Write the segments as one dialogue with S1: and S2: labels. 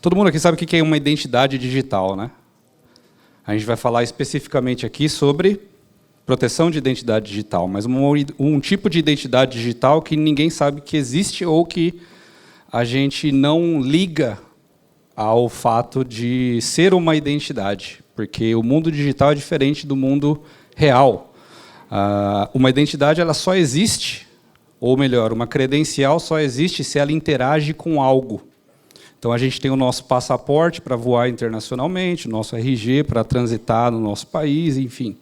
S1: Todo mundo aqui sabe o que é uma identidade digital, né? A gente vai falar especificamente aqui sobre proteção de identidade digital, mas um tipo de identidade digital que ninguém sabe que existe ou que a gente não liga ao fato de ser uma identidade, porque o mundo digital é diferente do mundo real. Uma identidade ela só existe, ou melhor, uma credencial só existe se ela interage com algo. Então, a gente tem o nosso passaporte para voar internacionalmente, o nosso RG para transitar no nosso país, enfim.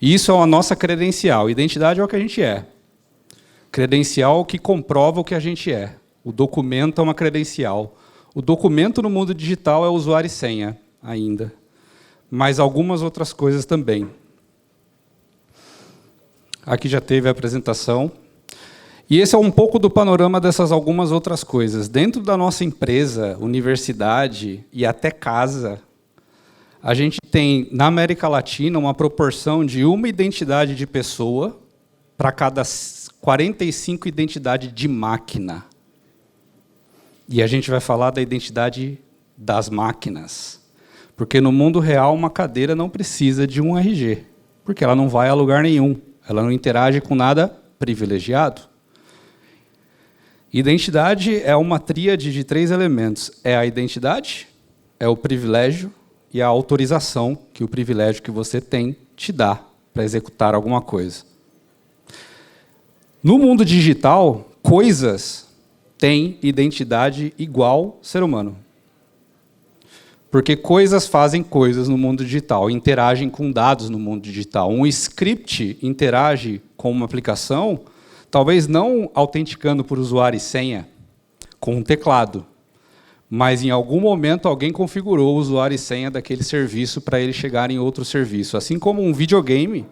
S1: Isso é a nossa credencial. Identidade é o que a gente é. Credencial é o que comprova o que a gente é. O documento é uma credencial. O documento no mundo digital é usuário e senha, ainda. Mas algumas outras coisas também. Aqui já teve a apresentação. E esse é um pouco do panorama dessas algumas outras coisas. Dentro da nossa empresa, universidade e até casa, a gente tem, na América Latina, uma proporção de uma identidade de pessoa para cada 45 identidades de máquina. E a gente vai falar da identidade das máquinas. Porque no mundo real, uma cadeira não precisa de um RG, porque ela não vai a lugar nenhum. Ela não interage com nada privilegiado. Identidade é uma tríade de 3 elementos. É a identidade, é o privilégio e a autorização que o privilégio que você tem te dá para executar alguma coisa. No mundo digital, coisas têm identidade igual ser humano. Porque coisas fazem coisas no mundo digital, interagem com dados no mundo digital. Um script interage com uma aplicação, talvez não autenticando por usuário e senha, com um teclado, mas em algum momento alguém configurou o usuário e senha daquele serviço para ele chegar em outro serviço. Assim como um videogame,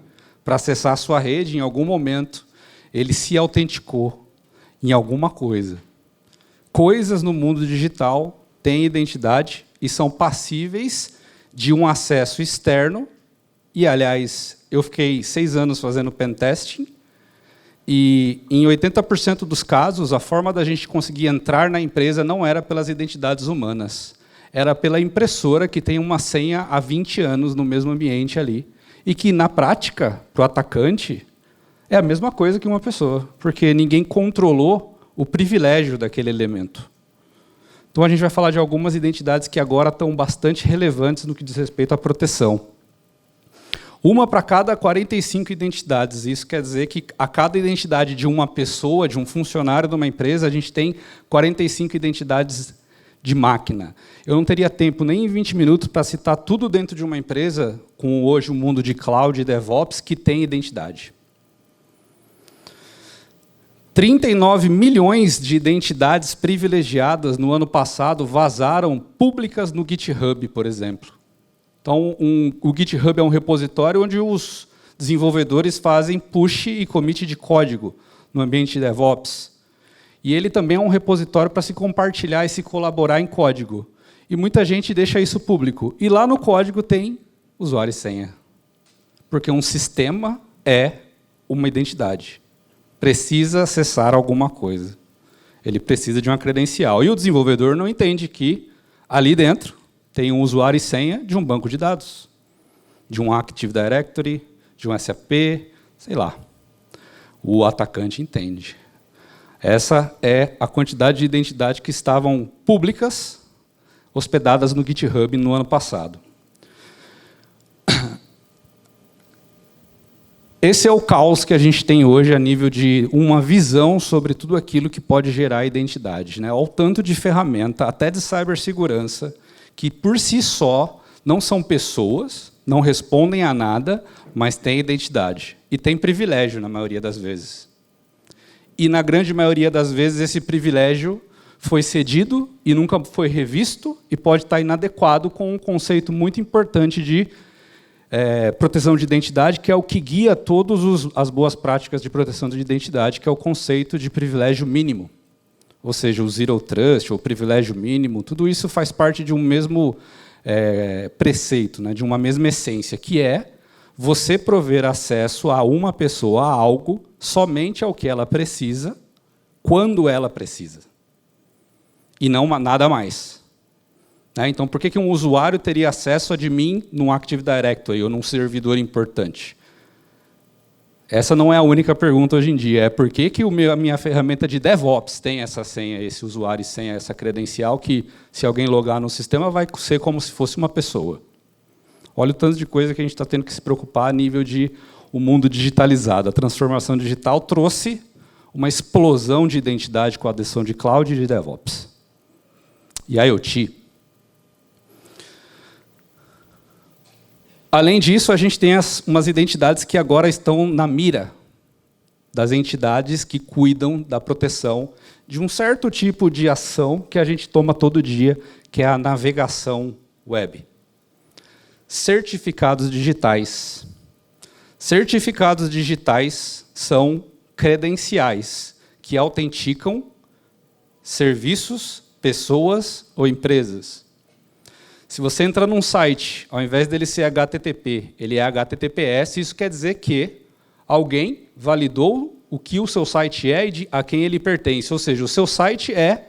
S1: para acessar a sua rede, em algum momento, ele se autenticou em alguma coisa. Coisas no mundo digital têm identidade e são passíveis de um acesso externo. E, aliás, eu fiquei 6 anos fazendo pentesting, e, em 80% dos casos, a forma da gente conseguir entrar na empresa não era pelas identidades humanas. Era pela impressora que tem uma senha há 20 anos no mesmo ambiente ali. E que, na prática, para o atacante, é a mesma coisa que uma pessoa, porque ninguém controlou o privilégio daquele elemento. Então, a gente vai falar de algumas identidades que agora estão bastante relevantes no que diz respeito à proteção. Uma para cada 45 identidades. Isso quer dizer que a cada identidade de uma pessoa, de um funcionário de uma empresa, a gente tem 45 identidades de máquina. Eu não teria tempo nem em 20 minutos para citar tudo dentro de uma empresa, com hoje o mundo de cloud e DevOps, que tem identidade. 39 milhões de identidades privilegiadas no ano passado vazaram públicas no GitHub, por exemplo. Então, o GitHub é um repositório onde os desenvolvedores fazem push e commit de código no ambiente de DevOps. E ele também é um repositório para se compartilhar e se colaborar em código. E muita gente deixa isso público. E lá no código tem usuário e senha. Porque um sistema é uma identidade. Precisa acessar alguma coisa. Ele precisa de uma credencial. E o desenvolvedor não entende que ali dentro tem um usuário e senha de um banco de dados, de um Active Directory, de um SAP, sei lá. O atacante entende. Essa é a quantidade de identidades que estavam públicas, hospedadas no GitHub no ano passado. Esse é o caos que a gente tem hoje a nível de uma visão sobre tudo aquilo que pode gerar identidade, né? Olha o tanto de ferramenta, até de cibersegurança, que por si só não são pessoas, não respondem a nada, mas têm identidade. E têm privilégio, na maioria das vezes. E, na grande maioria das vezes, esse privilégio foi cedido e nunca foi revisto e pode estar inadequado com um conceito muito importante de proteção de identidade, que é o que guia todas as boas práticas de proteção de identidade, que é o conceito de privilégio mínimo. Ou seja, o Zero Trust, ou privilégio mínimo, tudo isso faz parte de um mesmo preceito, né, de uma mesma essência, que é você prover acesso a uma pessoa, a algo, somente ao que ela precisa, quando ela precisa. E não nada mais. Né? Então, por que um usuário teria acesso a de mim num Active Directory ou num servidor importante? Essa não é a única pergunta hoje em dia. É por que a minha ferramenta de DevOps tem essa senha, esse usuário e senha, essa credencial, que, se alguém logar no sistema, vai ser como se fosse uma pessoa. Olha o tanto de coisa que a gente está tendo que se preocupar a nível de o mundo digitalizado. A transformação digital trouxe uma explosão de identidade com a adição de cloud e de DevOps. E IoT. Além disso, a gente tem umas identidades que agora estão na mira das entidades que cuidam da proteção de um certo tipo de ação que a gente toma todo dia, que é a navegação web. Certificados digitais. Certificados digitais são credenciais que autenticam serviços, pessoas ou empresas. Se você entra num site, ao invés dele ser HTTP, ele é HTTPS, isso quer dizer que alguém validou o que o seu site é e a quem ele pertence. Ou seja, o seu site é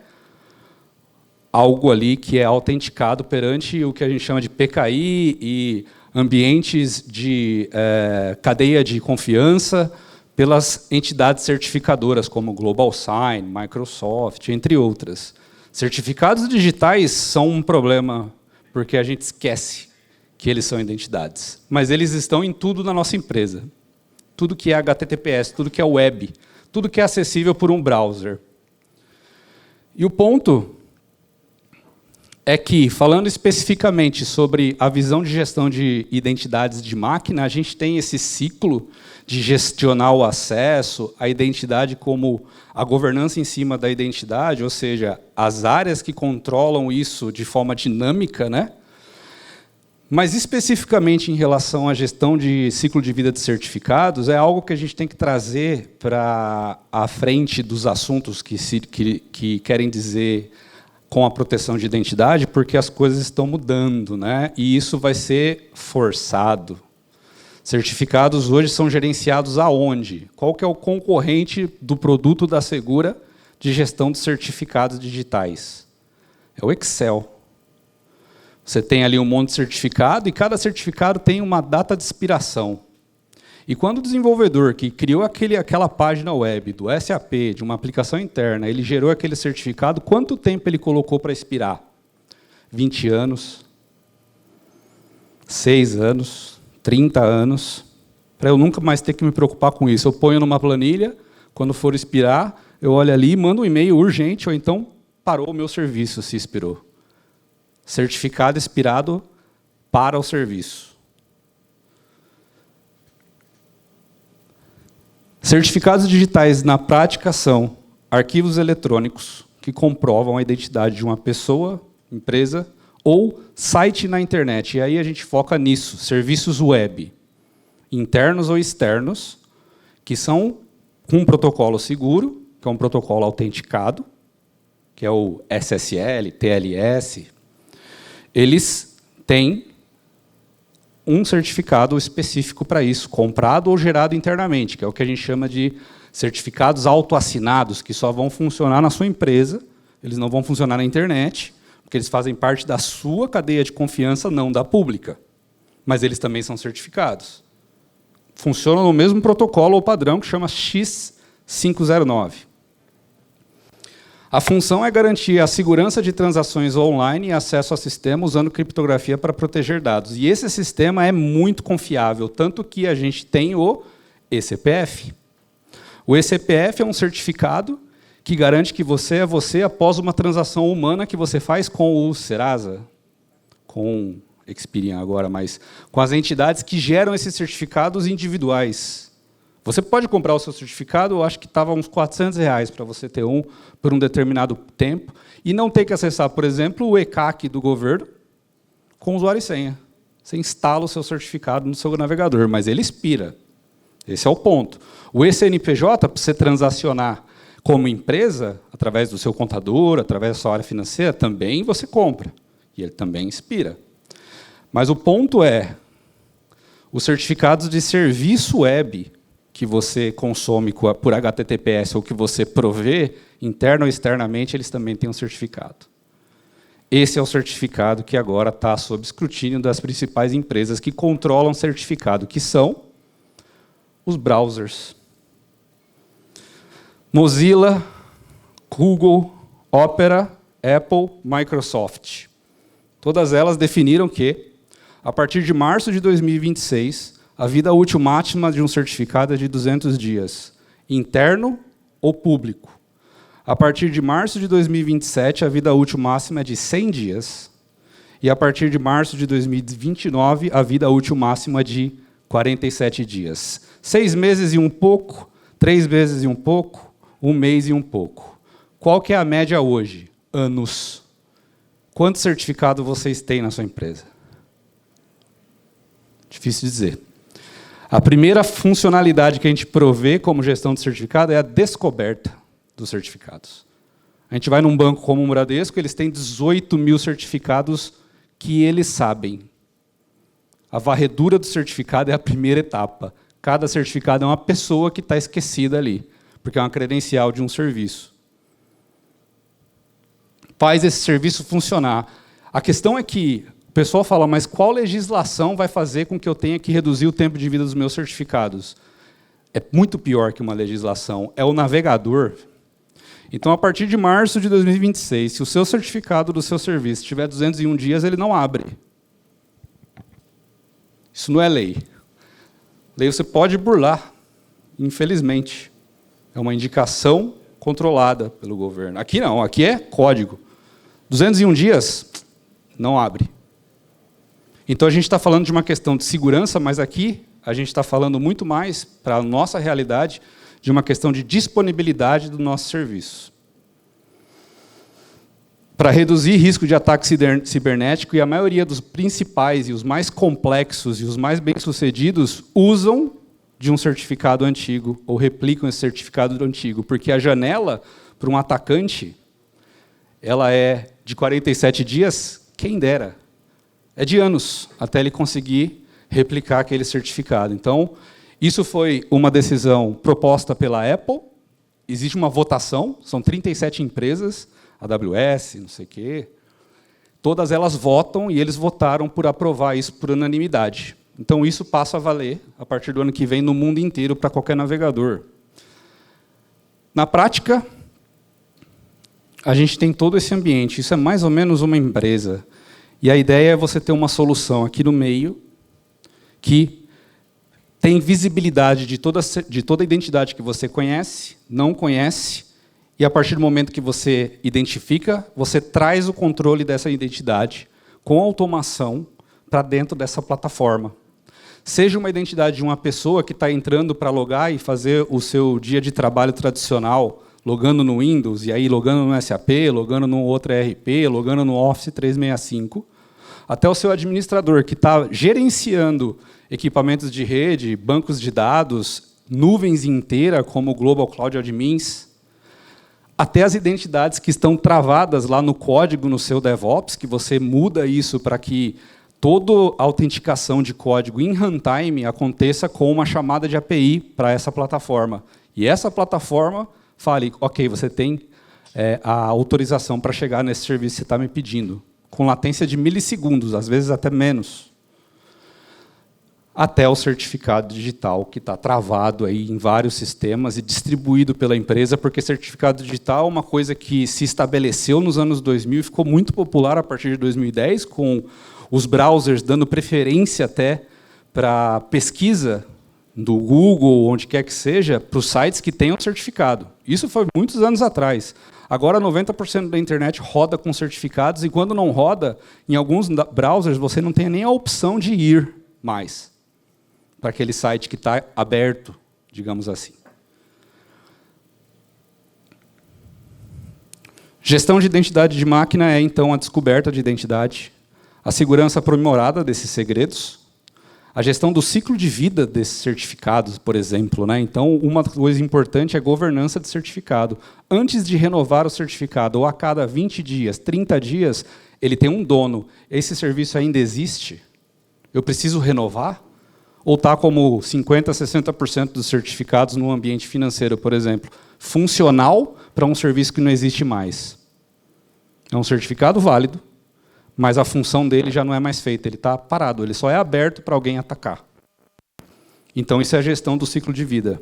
S1: algo ali que é autenticado perante o que a gente chama de PKI e ambientes de cadeia de confiança pelas entidades certificadoras, como Global Sign, Microsoft, entre outras. Certificados digitais são um problema, porque a gente esquece que eles são identidades. Mas eles estão em tudo na nossa empresa. Tudo que é HTTPS, tudo que é web, tudo que é acessível por um browser. E o ponto é que, falando especificamente sobre a visão de gestão de identidades de máquina, a gente tem esse ciclo de gestionar o acesso, a identidade como a governança em cima da identidade, ou seja, as áreas que controlam isso de forma dinâmica, né? Mas, especificamente em relação à gestão de ciclo de vida de certificados, é algo que a gente tem que trazer para a frente dos assuntos que querem dizer com a proteção de identidade, porque as coisas estão mudando, né? E isso vai ser forçado. Certificados hoje são gerenciados aonde? Qual que é o concorrente do produto da Segura de gestão de certificados digitais? É o Excel. Você tem ali um monte de certificado e cada certificado tem uma data de expiração. E quando o desenvolvedor que criou aquela página web do SAP, de uma aplicação interna, ele gerou aquele certificado, quanto tempo ele colocou para expirar? 20 anos? 6 anos? 30 anos, para eu nunca mais ter que me preocupar com isso. Eu ponho numa planilha, quando for expirar, eu olho ali e mando um e-mail urgente, ou então parou o meu serviço, se expirou. Certificado expirado para o serviço. Certificados digitais, na prática, são arquivos eletrônicos que comprovam a identidade de uma pessoa, empresa, ou site na internet. E aí a gente foca nisso, serviços web, internos ou externos, que são com um protocolo seguro, que é um protocolo autenticado, que é o SSL, TLS. Eles têm um certificado específico para isso, comprado ou gerado internamente, que é o que a gente chama de certificados autoassinados, que só vão funcionar na sua empresa, eles não vão funcionar na internet, porque eles fazem parte da sua cadeia de confiança, não da pública. Mas eles também são certificados. Funcionam no mesmo protocolo ou padrão que chama X509. A função é garantir a segurança de transações online e acesso ao sistema usando criptografia para proteger dados. E esse sistema é muito confiável, tanto que a gente tem o eCPF. O eCPF é um certificado que garante que você é você após uma transação humana que você faz com o Serasa, com o Experian agora, mas com as entidades que geram esses certificados individuais. Você pode comprar o seu certificado, eu acho que estava uns R$400 para você ter um por um determinado tempo, e não ter que acessar, por exemplo, o ECAC do governo com usuário e senha. Você instala o seu certificado no seu navegador, mas ele expira. Esse é o ponto. O eCNPJ, para você transacionar como empresa, através do seu contador, através da sua área financeira, também você compra. E ele também expira. Mas o ponto é, os certificados de serviço web que você consome por HTTPS ou que você provê, interno ou externamente, eles também têm um certificado. Esse é o certificado que agora está sob escrutínio das principais empresas que controlam certificado, que são os browsers. Mozilla, Google, Opera, Apple, Microsoft. Todas elas definiram que, a partir de março de 2026, a vida útil máxima de um certificado é de 200 dias, interno ou público. A partir de março de 2027, a vida útil máxima é de 100 dias. E a partir de março de 2029, a vida útil máxima é de 47 dias. 6 meses e um pouco, 3 meses e um pouco, 1 mês e um pouco. Qual que é a média hoje? Anos. Quanto certificado vocês têm na sua empresa? Difícil dizer. A primeira funcionalidade que a gente provê como gestão de certificado é a descoberta dos certificados. A gente vai num banco como o Bradesco, eles têm 18 mil certificados que eles sabem. A varredura do certificado é a primeira etapa. Cada certificado é uma pessoa que está esquecida ali, porque é uma credencial de um serviço. Faz esse serviço funcionar. A questão é que o pessoal fala, mas qual legislação vai fazer com que eu tenha que reduzir o tempo de vida dos meus certificados? É muito pior que uma legislação. É o navegador. Então, a partir de março de 2026, se o seu certificado do seu serviço tiver 201 dias, ele não abre. Isso não é lei. Lei você pode burlar, infelizmente. É uma indicação controlada pelo governo. Aqui não, aqui é código. 201 dias, não abre. Então, a gente está falando de uma questão de segurança, mas aqui a gente está falando muito mais, para a nossa realidade, de uma questão de disponibilidade do nosso serviço. Para reduzir risco de ataque cibernético, e a maioria dos principais e os mais complexos e os mais bem-sucedidos usam de um certificado antigo, ou replicam esse certificado antigo, porque a janela para um atacante, ela é de 47 dias, quem dera. É de anos, até ele conseguir replicar aquele certificado. Então, isso foi uma decisão proposta pela Apple, existe uma votação, são 37 empresas, AWS, não sei o quê, todas elas votam e eles votaram por aprovar isso por unanimidade. Então, isso passa a valer, a partir do ano que vem, no mundo inteiro, para qualquer navegador. Na prática, a gente tem todo esse ambiente, isso é mais ou menos uma empresa. E a ideia é você ter uma solução aqui no meio, que tem visibilidade de toda a identidade que você conhece, não conhece, e a partir do momento que você identifica, você traz o controle dessa identidade com automação para dentro dessa plataforma. Seja uma identidade de uma pessoa que está entrando para logar e fazer o seu dia de trabalho tradicional, logando no Windows, e aí logando no SAP, logando no outro ERP, logando no Office 365, até o seu administrador, que está gerenciando equipamentos de rede, bancos de dados, nuvens inteiras, como o Global Cloud Admins, até as identidades que estão travadas lá no código, no seu DevOps, que você muda isso para que toda a autenticação de código em runtime aconteça com uma chamada de API para essa plataforma. E essa plataforma fale, ok, você tem a autorização para chegar nesse serviço que você está me pedindo, com latência de milissegundos, às vezes até menos. Até o certificado digital, que está travado aí em vários sistemas e distribuído pela empresa, porque certificado digital é uma coisa que se estabeleceu nos anos 2000 e ficou muito popular a partir de 2010, com os browsers dando preferência até para pesquisa do Google, onde quer que seja, para os sites que tenham certificado. Isso foi muitos anos atrás. Agora, 90% da internet roda com certificados, e quando não roda, em alguns browsers, você não tem nem a opção de ir mais para aquele site que está aberto, digamos assim. Gestão de identidade de máquina é, então, a descoberta de identidade, a segurança aprimorada desses segredos, a gestão do ciclo de vida desses certificados, por exemplo, né? Então, uma coisa importante é a governança de certificado. Antes de renovar o certificado, ou a cada 20 dias, 30 dias, ele tem um dono. Esse serviço ainda existe? Eu preciso renovar? Ou está como 50%, 60% dos certificados no ambiente financeiro, por exemplo, funcional para um serviço que não existe mais? É um certificado válido, mas a função dele já não é mais feita, ele está parado, ele só é aberto para alguém atacar. Então, isso é a gestão do ciclo de vida.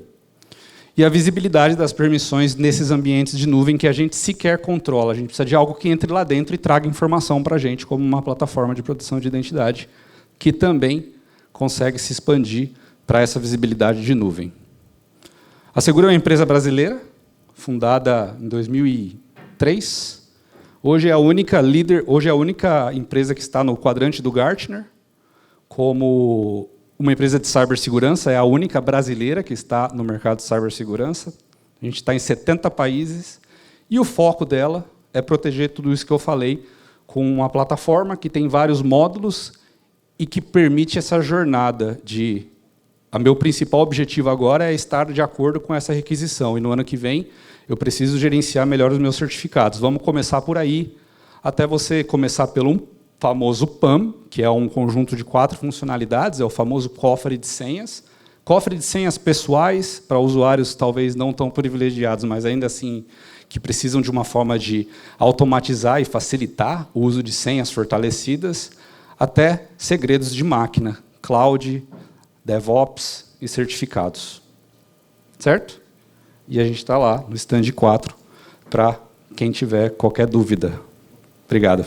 S1: E a visibilidade das permissões nesses ambientes de nuvem que a gente sequer controla. A gente precisa de algo que entre lá dentro e traga informação para a gente, como uma plataforma de proteção de identidade, que também consegue se expandir para essa visibilidade de nuvem. A Seguro é uma empresa brasileira, fundada em 2003. Hoje é a única empresa que está no quadrante do Gartner, como uma empresa de cibersegurança, é a única brasileira que está no mercado de cibersegurança. A gente está em 70 países, e o foco dela é proteger tudo isso que eu falei, com uma plataforma que tem vários módulos e que permite essa jornada de... O meu principal objetivo agora é estar de acordo com essa requisição, e no ano que vem eu preciso gerenciar melhor os meus certificados. Vamos começar por aí, até você começar pelo famoso PAM, que é um conjunto de 4 funcionalidades, é o famoso cofre de senhas. Cofre de senhas pessoais, para usuários talvez não tão privilegiados, mas ainda assim que precisam de uma forma de automatizar e facilitar o uso de senhas fortalecidas, até segredos de máquina, cloud, DevOps e certificados. Certo? E a gente está lá no stand 4 para quem tiver qualquer dúvida. Obrigado.